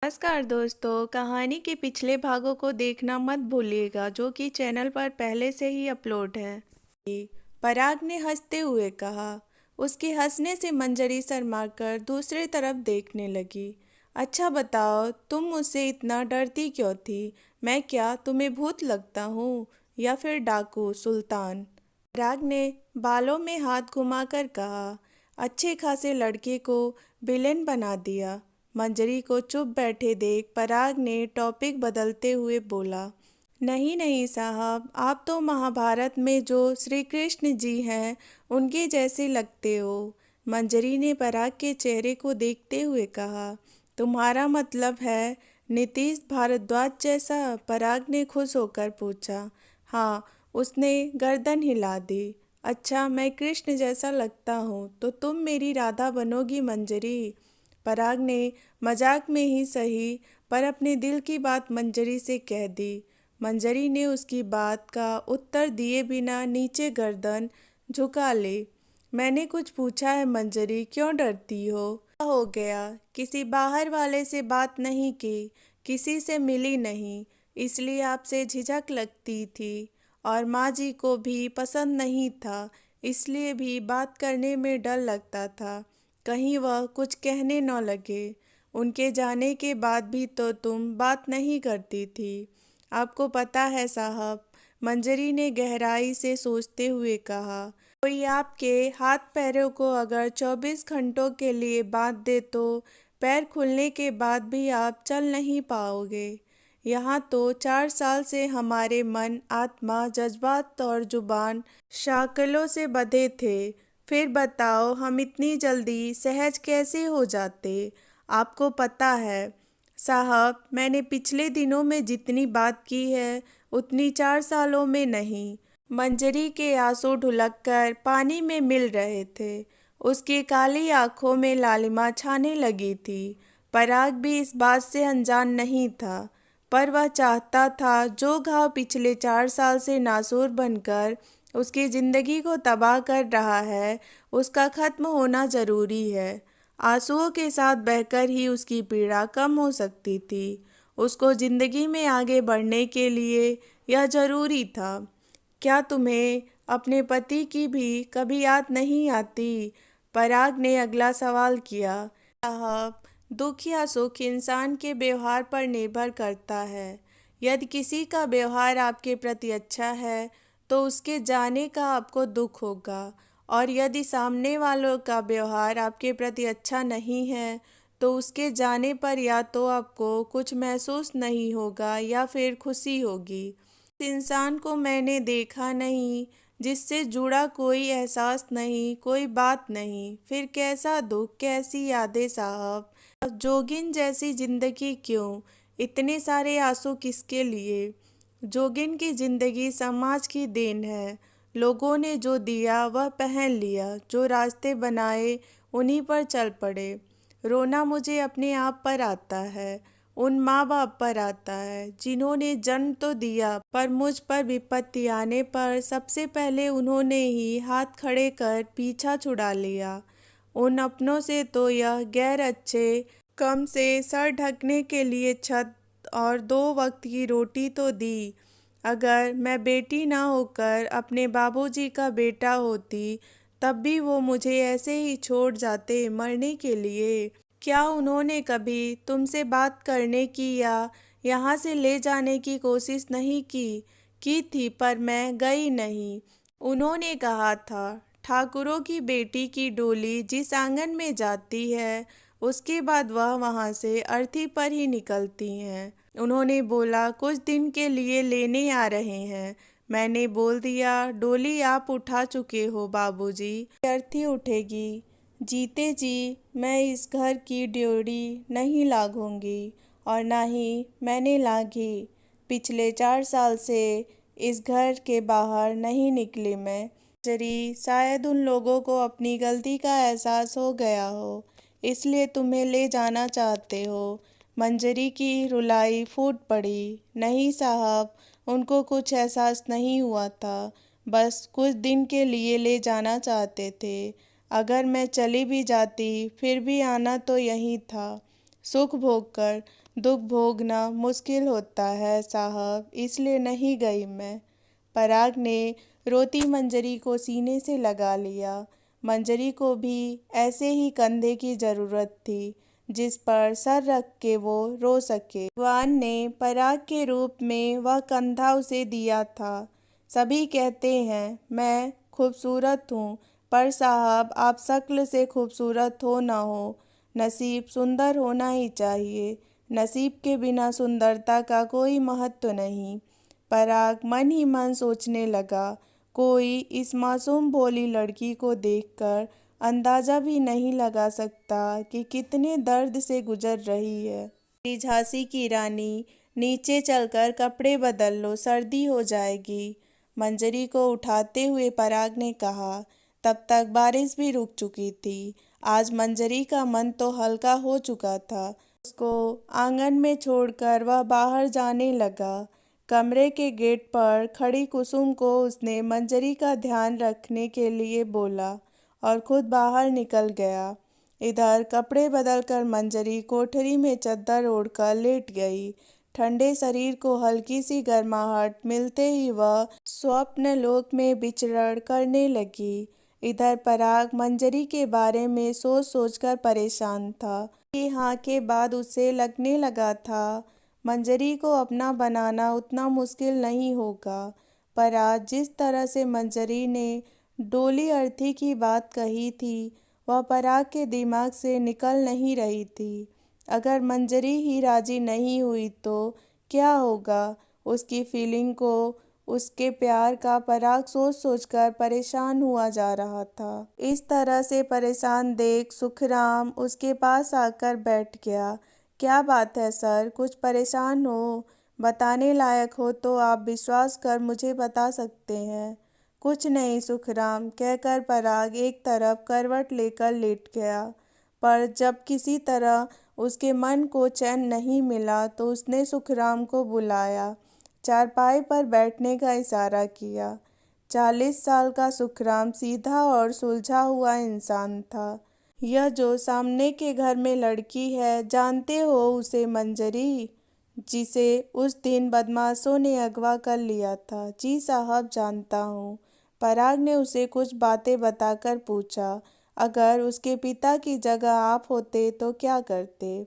नमस्कार दोस्तों, कहानी के पिछले भागों को देखना मत भूलिएगा जो कि चैनल पर पहले से ही अपलोड है। पराग ने हंसते हुए कहा। उसके हंसने से मंजरी शर्माकर दूसरी तरफ देखने लगी। अच्छा बताओ, तुम मुझसे इतना डरती क्यों थी? मैं क्या तुम्हें भूत लगता हूँ या फिर डाकू सुल्तान? पराग ने बालों में हाथ घुमाकर कहा। अच्छे खासे लड़के को विलेन बना दिया। मंजरी को चुप बैठे देख पराग ने टॉपिक बदलते हुए बोला। नहीं नहीं साहब, आप तो महाभारत में जो श्री कृष्ण जी हैं उनके जैसे लगते हो। मंजरी ने पराग के चेहरे को देखते हुए कहा। तुम्हारा मतलब है नीतीश भारद्वाज जैसा? पराग ने खुश होकर पूछा। हाँ, उसने गर्दन हिला दी। अच्छा, मैं कृष्ण जैसा लगता हूँ तो तुम मेरी राधा बनोगी मंजरी? पराग ने मजाक में ही सही पर अपने दिल की बात मंजरी से कह दी। मंजरी ने उसकी बात का उत्तर दिए बिना नीचे गर्दन झुका ले। मैंने कुछ पूछा है मंजरी, क्यों डरती हो? क्या हो गया? किसी बाहर वाले से बात नहीं की, किसी से मिली नहीं, इसलिए आपसे झिझक लगती थी। और माँ जी को भी पसंद नहीं था, इसलिए भी बात करने में डर लगता था, कहीं वह कुछ कहने न लगे। उनके जाने के बाद भी तो तुम बात नहीं करती थी। आपको पता है साहब, मंजरी ने गहराई से सोचते हुए कहा। कोई आपके हाथ पैरों को अगर 24 घंटों के लिए बांध दे तो पैर खुलने के बाद भी आप चल नहीं पाओगे। यहाँ तो 4 साल से हमारे मन, आत्मा, जज्बात और जुबान शाकलों से बंधे थे। फिर बताओ हम इतनी जल्दी सहज कैसे हो जाते? आपको पता है साहब, मैंने पिछले दिनों में जितनी बात की है उतनी 4 सालों में नहीं। मंजरी के आंसू ढुलककर पानी में मिल रहे थे। उसकी काली आंखों में लालिमा छाने लगी थी। पराग भी इस बात से अनजान नहीं था, पर वह चाहता था जो घाव पिछले 4 साल से नासूर बनकर उसकी जिंदगी को तबाह कर रहा है उसका खत्म होना जरूरी है। आंसुओं के साथ बहकर ही उसकी पीड़ा कम हो सकती थी। उसको जिंदगी में आगे बढ़ने के लिए यह जरूरी था। क्या तुम्हें अपने पति की भी कभी याद नहीं आती? पराग ने अगला सवाल किया। साहब, दुख या सुख इंसान के व्यवहार पर निर्भर करता है। यदि किसी का व्यवहार आपके प्रति अच्छा है तो उसके जाने का आपको दुख होगा, और यदि सामने वालों का व्यवहार आपके प्रति अच्छा नहीं है तो उसके जाने पर या तो आपको कुछ महसूस नहीं होगा या फिर खुशी होगी। इस इंसान को मैंने देखा नहीं, जिससे जुड़ा कोई एहसास नहीं, कोई बात नहीं, फिर कैसा दुख, कैसी यादें साहब? जोगिन जैसी जिंदगी क्यों? इतने सारे आंसू किसके लिए? जोगिन की जिंदगी समाज की देन है। लोगों ने जो दिया वह पहन लिया, जो रास्ते बनाए उन्हीं पर चल पड़े। रोना मुझे अपने आप पर आता है, उन माँ बाप पर आता है जिन्होंने जन्म तो दिया पर मुझ पर विपत्ति आने पर सबसे पहले उन्होंने ही हाथ खड़े कर पीछा छुड़ा लिया। उन अपनों से तो यह गैर अच्छे कम से सर ढकने के लिए छत और 2 वक्त की रोटी तो दी। अगर मैं बेटी ना होकर अपने बाबूजी का बेटा होती तब भी वो मुझे ऐसे ही छोड़ जाते मरने के लिए। क्या उन्होंने कभी तुमसे बात करने की या यहाँ से ले जाने की कोशिश नहीं की? की थी पर मैं गई नहीं। उन्होंने कहा था ठाकुरों की बेटी की डोली जिस आंगन में जाती है उसके बाद वह वहाँ से अर्थी पर ही निकलती हैं। उन्होंने बोला कुछ दिन के लिए लेने आ रहे हैं। मैंने बोल दिया डोली आप उठा चुके हो बाबूजी, अर्थी उठेगी। जीते जी मैं इस घर की ड्योढ़ी नहीं लागूंगी और ना ही मैंने लागी। पिछले 4 साल से इस घर के बाहर नहीं निकली मैं। जरी शायद उन लोगों को अपनी गलती का एहसास हो गया हो, इसलिए तुम्हें ले जाना चाहते हो। मंजरी की रुलाई फूट पड़ी। नहीं साहब, उनको कुछ एहसास नहीं हुआ था, बस कुछ दिन के लिए ले जाना चाहते थे। अगर मैं चली भी जाती फिर भी आना तो यहीं था, सुख भोग कर। दुख भोगना मुश्किल होता है साहब, इसलिए नहीं गई मैं। पराग ने रोती मंजरी को सीने से लगा लिया। मंजरी को भी ऐसे ही कंधे की ज़रूरत थी जिस पर सर रख के वो रो सके। भगवान ने पराग के रूप में वह कंधा उसे दिया था। सभी कहते हैं मैं खूबसूरत हूँ, पर साहब आप शक्ल से खूबसूरत हो ना हो, नसीब सुंदर होना ही चाहिए। नसीब के बिना सुंदरता का कोई महत्व नहीं। पराग मन ही मन सोचने लगा, कोई इस मासूम भोली लड़की को देखकर अंदाज़ा भी नहीं लगा सकता कि कितने दर्द से गुजर रही है। मेरी झांसी की रानी, नीचे चलकर कपड़े बदल लो, सर्दी हो जाएगी। मंजरी को उठाते हुए पराग ने कहा। तब तक बारिश भी रुक चुकी थी। आज मंजरी का मन तो हल्का हो चुका था। उसको आंगन में छोड़कर वह बाहर जाने लगा। कमरे के गेट पर खड़ी कुसुम को उसने मंजरी का ध्यान रखने के लिए बोला और खुद बाहर निकल गया। इधर कपड़े बदलकर मंजरी कोठरी में चद्दर ओढ़कर लेट गई। ठंडे शरीर को हल्की सी गर्माहट मिलते ही वह स्वप्न लोक में विचरण करने लगी। इधर पराग मंजरी के बारे में सोच सोचकर परेशान था। कि हाँ के बाद उसे लगने लगा था मंजरी को अपना बनाना उतना मुश्किल नहीं होगा। पर आज जिस तरह से मंजरी ने डोली अर्थी की बात कही थी, वह पराग के दिमाग से निकल नहीं रही थी। अगर मंजरी ही राजी नहीं हुई तो क्या होगा? उसकी फीलिंग को, उसके प्यार का पराग सोच सोचकर परेशान हुआ जा रहा था। इस तरह से परेशान देख सुखराम उसके पास आकर बैठ गया। क्या बात है सर, कुछ परेशान हो? बताने लायक हो तो आप विश्वास कर मुझे बता सकते हैं। कुछ नहीं सुखराम, कहकर पराग एक तरफ करवट लेकर लेट गया। पर जब किसी तरह उसके मन को चैन नहीं मिला तो उसने सुखराम को बुलाया, चारपाई पर बैठने का इशारा किया। 40 साल का सुखराम सीधा और सुलझा हुआ इंसान था। यह जो सामने के घर में लड़की है, जानते हो उसे मंजरी, जिसे उस दिन बदमाशों ने अगवा कर लिया था? जी साहब जानता हूँ। पराग ने उसे कुछ बातें बताकर पूछा, अगर उसके पिता की जगह आप होते तो क्या करते?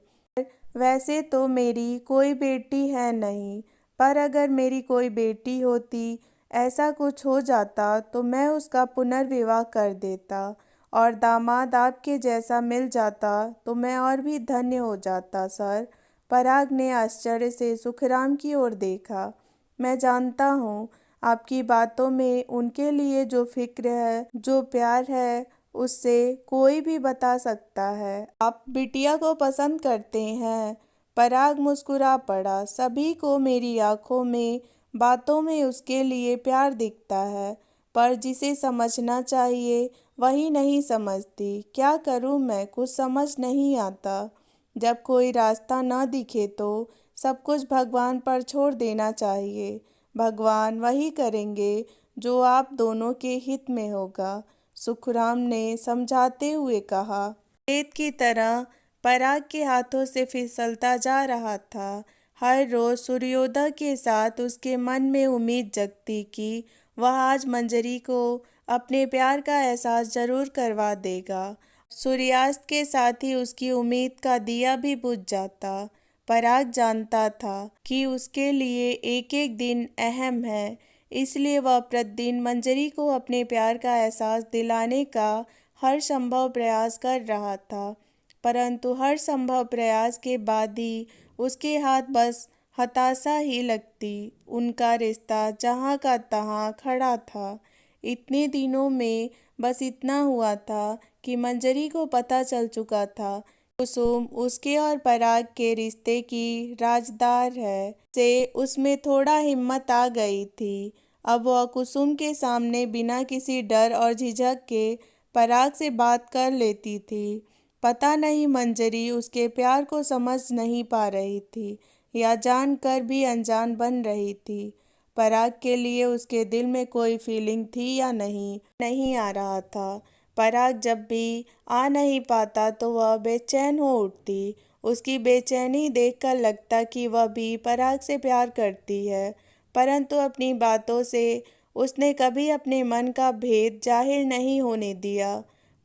वैसे तो मेरी कोई बेटी है नहीं, पर अगर मेरी कोई बेटी होती, ऐसा कुछ हो जाता तो मैं उसका पुनर्विवाह कर देता और दामाद आपके जैसा मिल जाता तो मैं और भी धन्य हो जाता सर। पराग ने आश्चर्य से सुखराम की ओर देखा। मैं जानता हूँ आपकी बातों में उनके लिए जो फिक्र है, जो प्यार है, उससे कोई भी बता सकता है। आप बिटिया को पसंद करते हैं? पराग मुस्कुरा पड़ा। सभी को मेरी आंखों में, बातों में उसके लिए प्यार दिखता है, पर जिसे समझना चाहिए वही नहीं समझती। क्या करूं मैं, कुछ समझ नहीं आता। जब कोई रास्ता न दिखे तो सब कुछ भगवान पर छोड़ देना चाहिए। भगवान वही करेंगे जो आप दोनों के हित में होगा, सुखराम ने समझाते हुए कहा। रेत की तरह पराग के हाथों से फिसलता जा रहा था। हर रोज सूर्योदय के साथ उसके मन में उम्मीद जगती कि वह आज मंजरी को अपने प्यार का एहसास जरूर करवा देगा। सूर्यास्त के साथ ही उसकी उम्मीद का दिया भी बुझ जाता। पराग जानता था कि उसके लिए एक एक दिन अहम है, इसलिए वह प्रतिदिन मंजरी को अपने प्यार का एहसास दिलाने का हर संभव प्रयास कर रहा था। परंतु हर संभव प्रयास के बाद ही उसके हाथ बस हताशा ही लगती। उनका रिश्ता जहाँ का तहाँ खड़ा था। इतने दिनों में बस इतना हुआ था कि मंजरी को पता चल चुका था कुसुम उसके और पराग के रिश्ते की राजदार है। से उसमें थोड़ा हिम्मत आ गई थी। अब वह कुसुम के सामने बिना किसी डर और झिझक के पराग से बात कर लेती थी। पता नहीं मंजरी उसके प्यार को समझ नहीं पा रही थी या जानकर भी अनजान बन रही थी। पराग के लिए उसके दिल में कोई फीलिंग थी या नहीं आ रहा था। पराग जब भी आ नहीं पाता तो वह बेचैन हो उठती उसकी बेचैनी देखकर लगता कि वह भी पराग से प्यार करती है, परंतु अपनी बातों से उसने कभी अपने मन का भेद जाहिर नहीं होने दिया।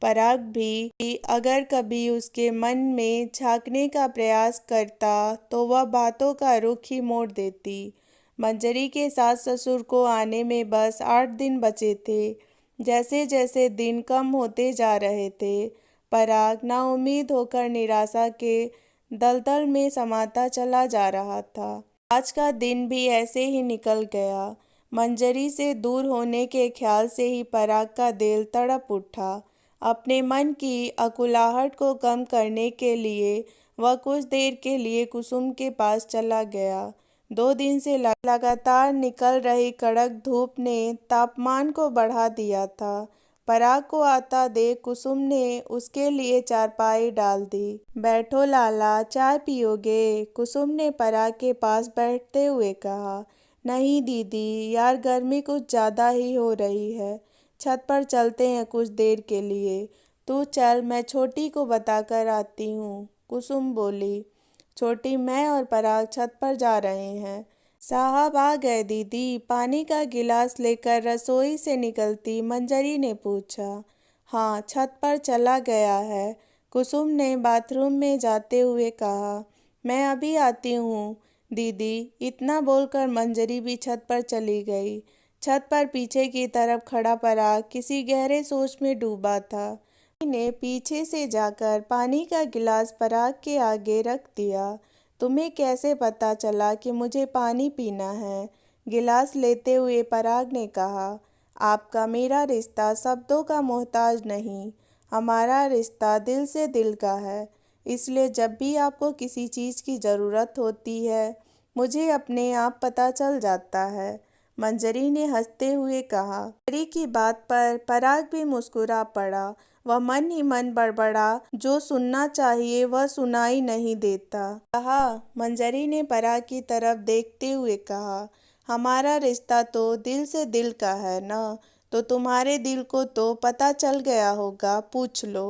पराग भी अगर कभी उसके मन में झांकने का प्रयास करता तो वह बातों का रुख ही मोड़ देती। मंजरी के सास ससुर को आने में बस 8 दिन बचे थे। जैसे जैसे दिन कम होते जा रहे थे, पराग नाउम्मीद होकर निराशा के दलदल में समाता चला जा रहा था। आज का दिन भी ऐसे ही निकल गया। मंजरी से दूर होने के ख्याल से ही पराग का दिल तड़प उठा। अपने मन की अकुलाहट को कम करने के लिए वह कुछ देर के लिए कुसुम के पास चला गया। 2 दिन से लगातार निकल रही कड़क धूप ने तापमान को बढ़ा दिया था। पराग को आता देख कुसुम ने उसके लिए चारपाई डाल दी। बैठो लाला, चाय पियोगे? कुसुम ने पराग के पास बैठते हुए कहा। नहीं दीदी, यार गर्मी कुछ ज़्यादा ही हो रही है। छत पर चलते हैं कुछ देर के लिए। तू चल, मैं छोटी को बताकर आती हूँ, कुसुम बोली। छोटी, मैं और पराग छत पर जा रहे हैं। साहब आ गए दीदी? पानी का गिलास लेकर रसोई से निकलती मंजरी ने पूछा। हाँ, छत पर चला गया है, कुसुम ने बाथरूम में जाते हुए कहा। मैं अभी आती हूँ दीदी। इतना बोलकर मंजरी भी छत पर चली गई। छत पर पीछे की तरफ खड़ा पराग किसी गहरे सोच में डूबा था। ने पीछे से जाकर पानी का गिलास पराग के आगे रख दिया। तुम्हें कैसे पता चला कि मुझे पानी पीना है? गिलास लेते हुए पराग ने कहा। आपका मेरा रिश्ता शब्दों का मोहताज नहीं, हमारा रिश्ता दिल से दिल का है। इसलिए जब भी आपको किसी चीज़ की ज़रूरत होती है, मुझे अपने आप पता चल जाता है, मंजरी ने हंसते हुए कहा। मंजरी की बात पर पराग भी मुस्कुरा पड़ा। वह मन ही मन बड़बड़ा, जो सुनना चाहिए वह सुनाई नहीं देता। कहा, मंजरी ने पराग की तरफ देखते हुए कहा। हमारा रिश्ता तो दिल से दिल का है ना, तो तुम्हारे दिल को तो पता चल गया होगा, पूछ लो।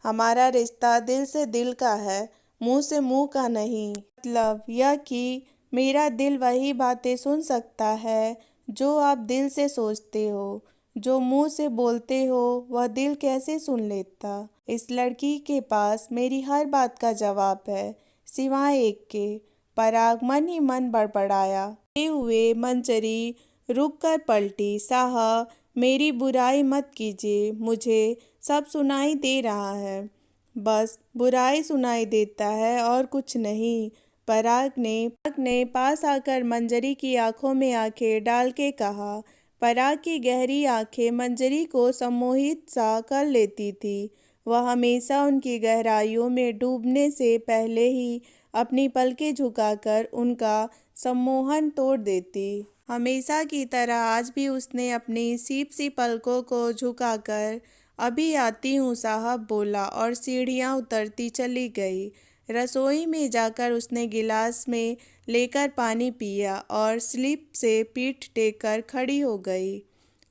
हमारा रिश्ता दिल से दिल का है, मुंह से मुंह का नहीं। मतलब यह कि मेरा दिल वही बातें सुन सकता है जो आप दिल से सोचते हो। जो मुंह से बोलते हो वह दिल कैसे सुन लेता? इस लड़की के पास मेरी हर बात का जवाब है, सिवाय एक के। पराग मन ही मन बड़बड़ाया। हुए मंजरी रुक कर पलटी। साहब, मेरी बुराई मत कीजिए, मुझे सब सुनाई दे रहा है। बस बुराई सुनाई देता है और कुछ नहीं, पराग ने पास आकर मंजरी की आंखों में आंखें डाल के कहा। पराग की गहरी आंखें मंजरी को सम्मोहित सा कर लेती थी। वह हमेशा उनकी गहराइयों में डूबने से पहले ही अपनी पलकें झुकाकर उनका सम्मोहन तोड़ देती। हमेशा की तरह आज भी उसने अपनी सीप सी पलकों को झुकाकर अभी आती हूँ साहब बोला और सीढ़ियाँ उतरती चली गई। रसोई में जाकर उसने गिलास में लेकर पानी पिया और स्लिप से पीठ टेककर खड़ी हो गई।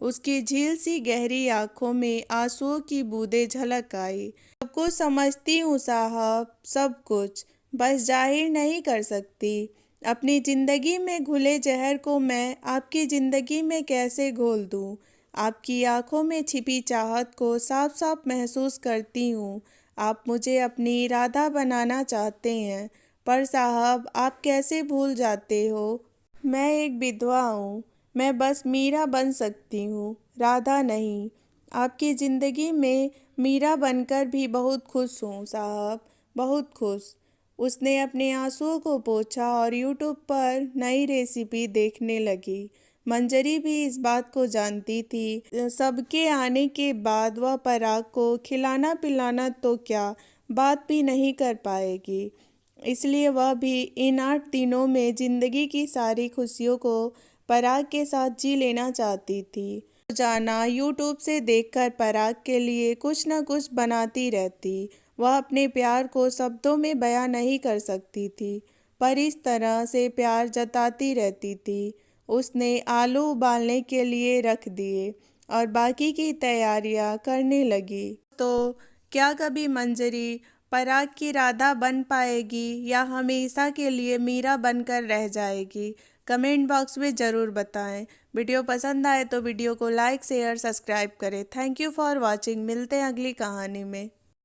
उसकी झील सी गहरी आंखों में आंसुओं की बूंदें झलक आई। सब कुछ समझती हूँ साहब, सब कुछ, बस जाहिर नहीं कर सकती। अपनी ज़िंदगी में घुले जहर को मैं आपकी ज़िंदगी में कैसे घोल दूँ? आपकी आंखों में छिपी चाहत को साफ साफ महसूस करती हूँ। आप मुझे अपनी राधा बनाना चाहते हैं, पर साहब आप कैसे भूल जाते हो? मैं एक विधवा हूँ, मैं बस मीरा बन सकती हूँ, राधा नहीं। आपकी ज़िंदगी में मीरा बनकर भी बहुत खुश हूँ साहब, बहुत खुश। उसने अपने आंसुओं को पोंछा और यूट्यूब पर नई रेसिपी देखने लगी। मंजरी भी इस बात को जानती थी, सबके आने के बाद वह पराग को खिलाना पिलाना तो क्या, बात भी नहीं कर पाएगी। इसलिए वह भी इन 8 दिनों में जिंदगी की सारी खुशियों को पराग के साथ जी लेना चाहती थी। रोजाना यूट्यूब से देखकर पराग के लिए कुछ न कुछ बनाती रहती। वह अपने प्यार को शब्दों में बयां नहीं कर सकती थी, पर इस तरह से प्यार जताती रहती थी। उसने आलू उबालने के लिए रख दिए और बाकी की तैयारियां करने लगी। तो क्या कभी मंजरी पराग की राधा बन पाएगी या हमेशा के लिए मीरा बनकर रह जाएगी? कमेंट बॉक्स में ज़रूर बताएं। वीडियो पसंद आए तो वीडियो को लाइक शेयर सब्सक्राइब करें। Thank you for watching. मिलते हैं अगली कहानी में।